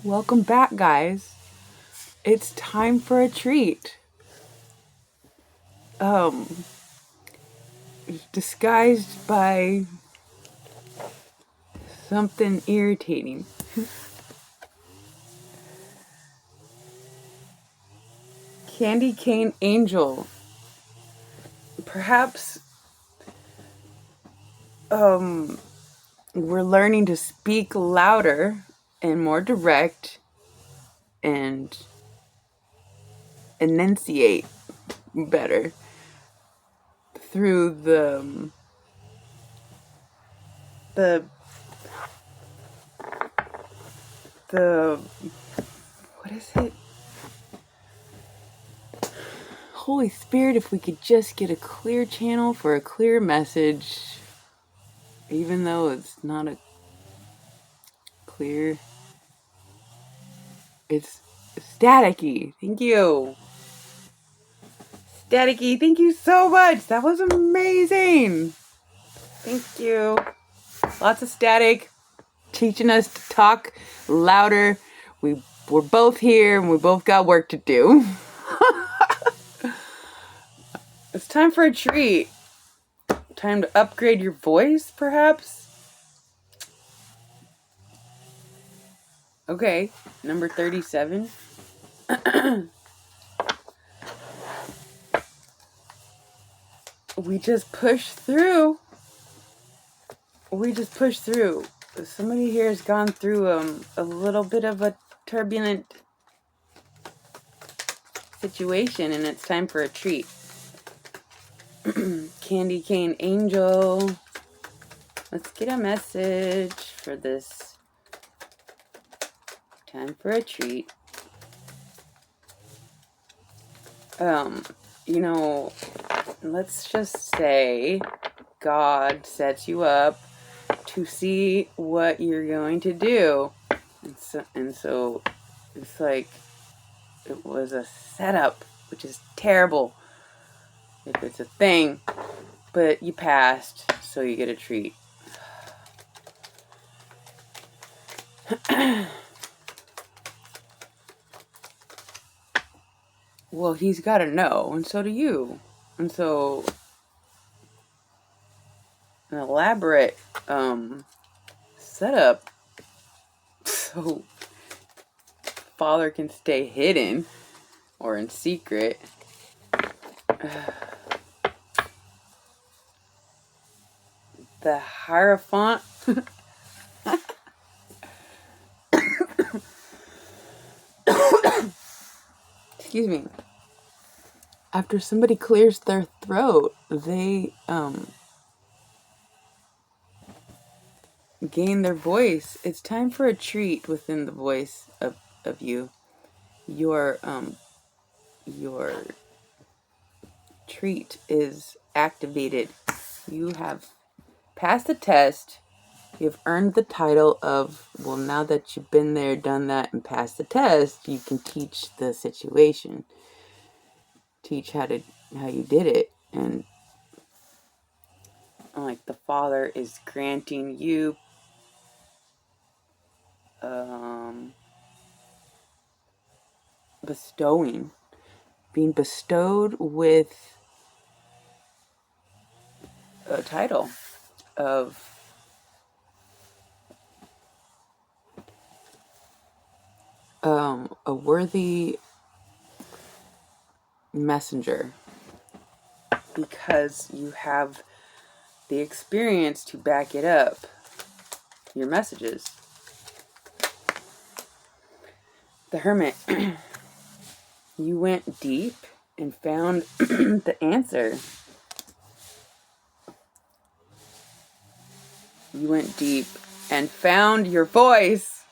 Welcome back, guys. It's time for a treat. Um, disguised by something irritating. Candy cane angel. Perhaps, we're learning to speak louder and more direct and enunciate better through the the what is it? Holy Spirit, if we could just get a clear channel for a clear message, even though it's not a clear, it's staticky. Thank you. Staticky, thank you so much. That was amazing. Thank you. Lots of static, teaching us to talk louder. We're both here and we both got work to do. It's time for a treat. Time to upgrade your voice, perhaps? Okay, number 37. We just push through. Somebody here has gone through a little bit of a turbulent situation, and it's time for a treat. Candy cane angel. Let's get a message for this. Time for a treat. Let's just say God sets you up to see what you're going to do. And so it's like it was a setup, which is terrible if it's a thing, but you passed, so you get a treat. Well, he's got to know, and so do you. And so an elaborate setup so Father can stay hidden or in secret. The Hierophant. Excuse me. After somebody clears their throat, they gain their voice. It's time for a treat within the voice of you. Your treat is activated. You have passed the test. You've earned the title of, well, now that you've been there, done that, and passed the test, you can teach the situation. Teach how you did it. And like the Father is granting you being bestowed with a title of a worthy messenger, because you have the experience to back it up, your messages. The Hermit. You went deep and found the answer. You went deep and found your voice.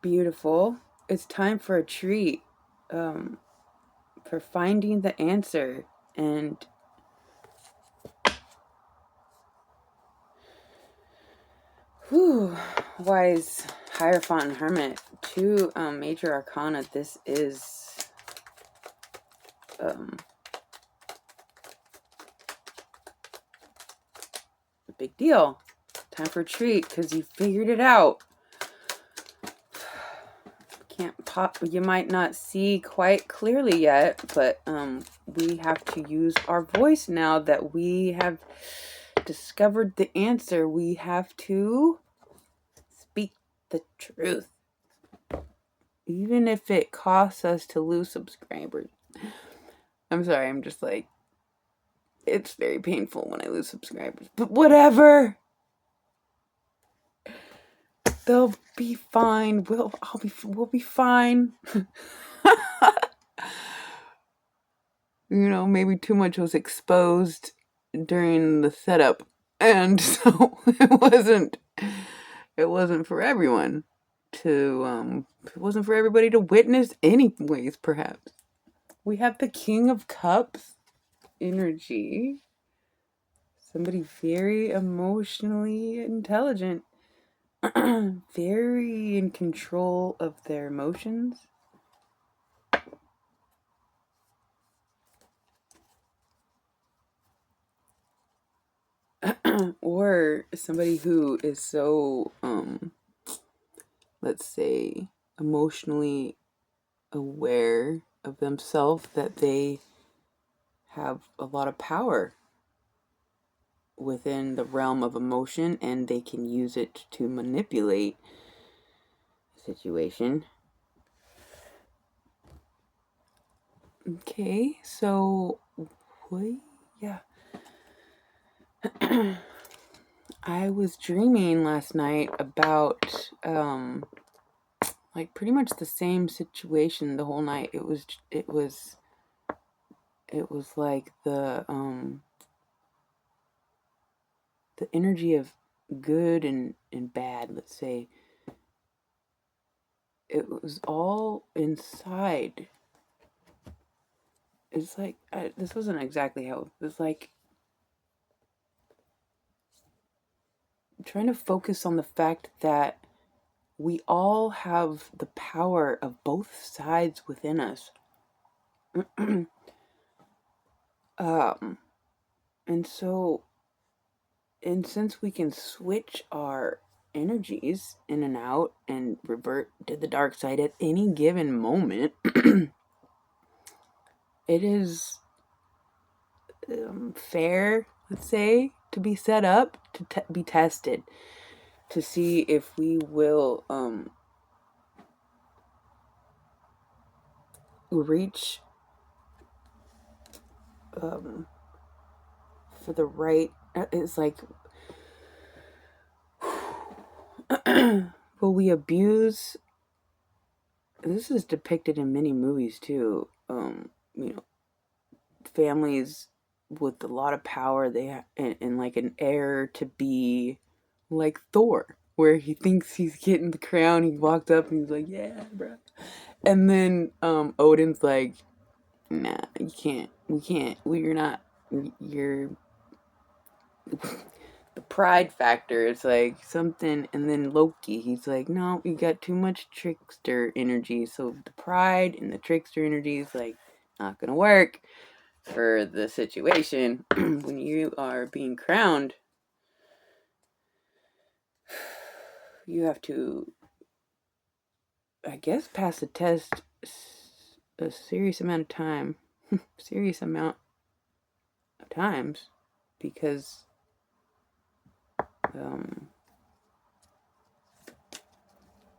Beautiful. It's time for a treat. For finding the answer. And wise Hierophant and Hermit, two major arcana. This is a big deal. Time for a treat because you figured it out. Can't pop. You might not see quite clearly yet, but we have to use our voice now that we have discovered the answer. We have to speak the truth, even if it costs us to lose subscribers. I'm sorry, I'm just like, it's very painful when I lose subscribers, but whatever. They'll be fine. We'll be fine. You know, maybe too much was exposed during the setup, and so it wasn't for everyone to it wasn't for everybody to witness anyways. Perhaps we have the King of Cups energy, somebody very emotionally intelligent, very in control of their emotions. Or somebody who is so let's say emotionally aware of themselves that they have a lot of power within the realm of emotion and they can use it to manipulate the situation. Okay, so yeah. I was dreaming last night about like pretty much the same situation the whole night. It was like the energy of good and bad, let's say. It was all inside. It's like this wasn't exactly how it was, like trying to focus on the fact that we all have the power of both sides within us. And so, and since we can switch our energies in and out and revert to the dark side at any given moment, it is fair, let's say, to be set up to be tested to see if we will reach for the right. It's like, will we abuse? This is depicted in many movies too. You know, families with a lot of power, they and like an heir to be like Thor, where he thinks he's getting the crown. He walked up and he's like, "Yeah, bro," and then Odin's like, "Nah, you can't. We can't. We're not. You're." The pride factor is like something, and then Loki, he's like, no, you got too much trickster energy, so the pride and the trickster energy is like not gonna work for the situation. When you are being crowned, you have to, I guess, pass the test a serious amount of times, because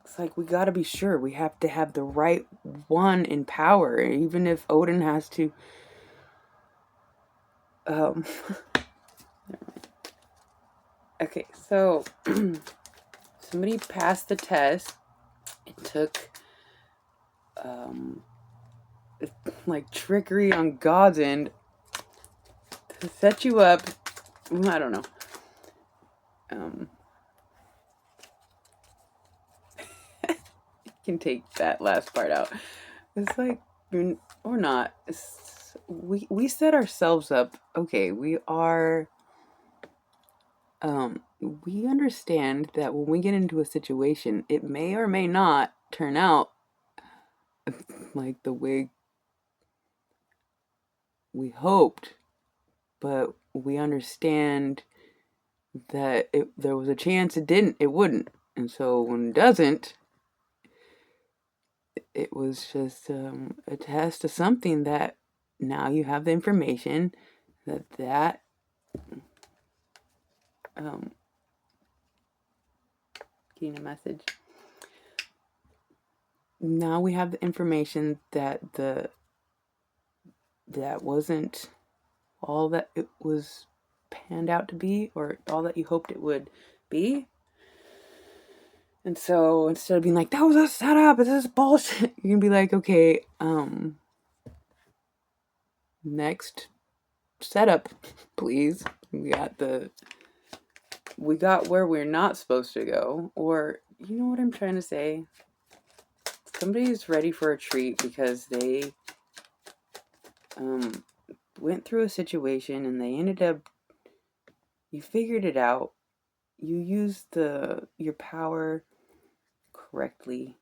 it's like we gotta be sure. We have to have the right one in power, even if Odin has to. Okay, so somebody passed the test. It took like trickery on God's end to set you up. I don't know. You can take that last part out. It's like, or not. We set ourselves up. Okay, we are. We understand that when we get into a situation, it may or may not turn out like the way we hoped, but we understand that there was a chance it wouldn't. And so when it doesn't, it was just a test of something that now you have the information that getting a message. Now we have the information that that wasn't all that it was panned out to be, or all that you hoped it would be. And so instead of being like, that was a setup, this is bullshit, you can be like, okay, next setup, please. We got where we're not supposed to go. Or, you know what I'm trying to say? Somebody's ready for a treat because they went through a situation and they ended up, you figured it out, you used your power correctly.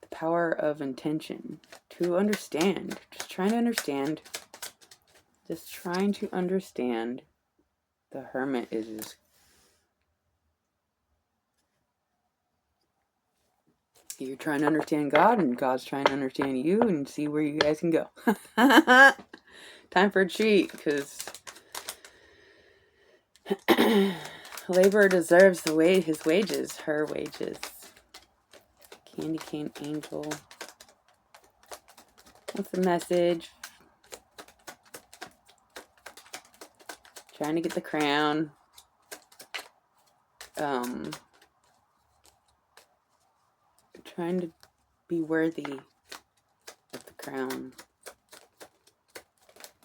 The power of intention to understand, just trying to understand. The hermit is just, you're trying to understand God, and God's trying to understand you, and see where you guys can go. Time for a treat, because labor deserves his wages, her wages. Candy cane angel. What's the message? Trying to get the crown. Trying to be worthy of the crown.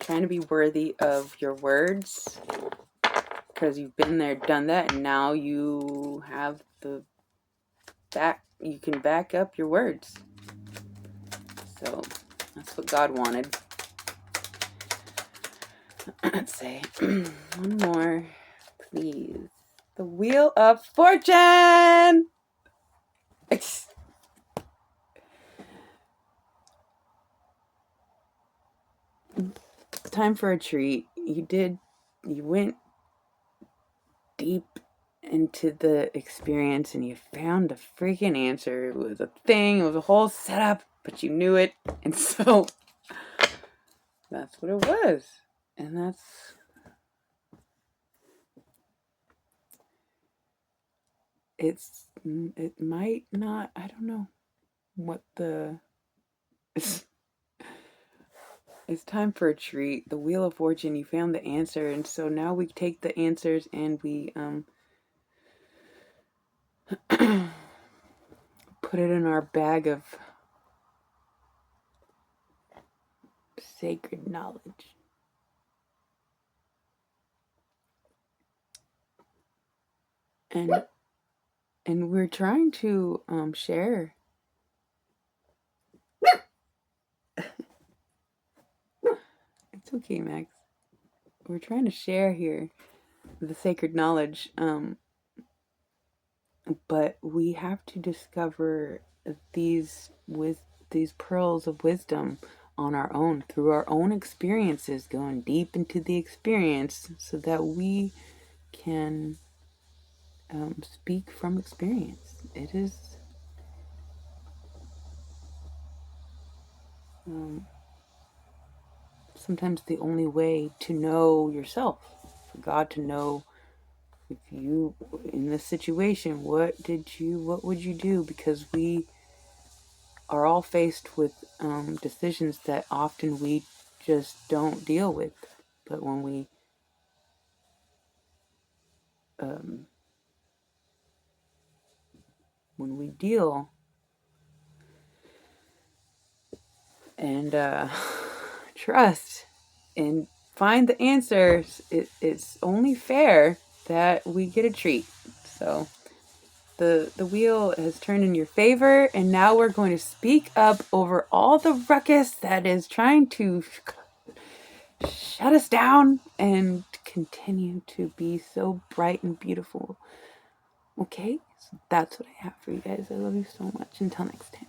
Trying to be worthy of your words, because you've been there, done that, and now you have you can back up your words. So that's what God wanted. Let's say one more, please. The Wheel of Fortune. It's time for a treat. You went deep into the experience and you found the freaking answer. It was a thing, it was a whole setup, but you knew it. And so that's what it was. And it might not, I don't know what it's time for a treat. The Wheel of Fortune, you found the answer, and so now we take the answers and we put it in our bag of sacred knowledge. And we're trying to share. It's okay, Max. We're trying to share here the sacred knowledge, but we have to discover these pearls of wisdom on our own, through our own experiences, going deep into the experience, so that we can speak from experience. It is sometimes the only way to know yourself, for God to know if you, in this situation, what would you do? Because we are all faced with decisions that often we just don't deal with. But when we deal and trust and find the answers, it's only fair that we get a treat. So the wheel has turned in your favor, and now we're going to speak up over all the ruckus that is trying to shut us down and continue to be so bright and beautiful. Okay, so that's what I have for you guys. I love you so much. Until next time.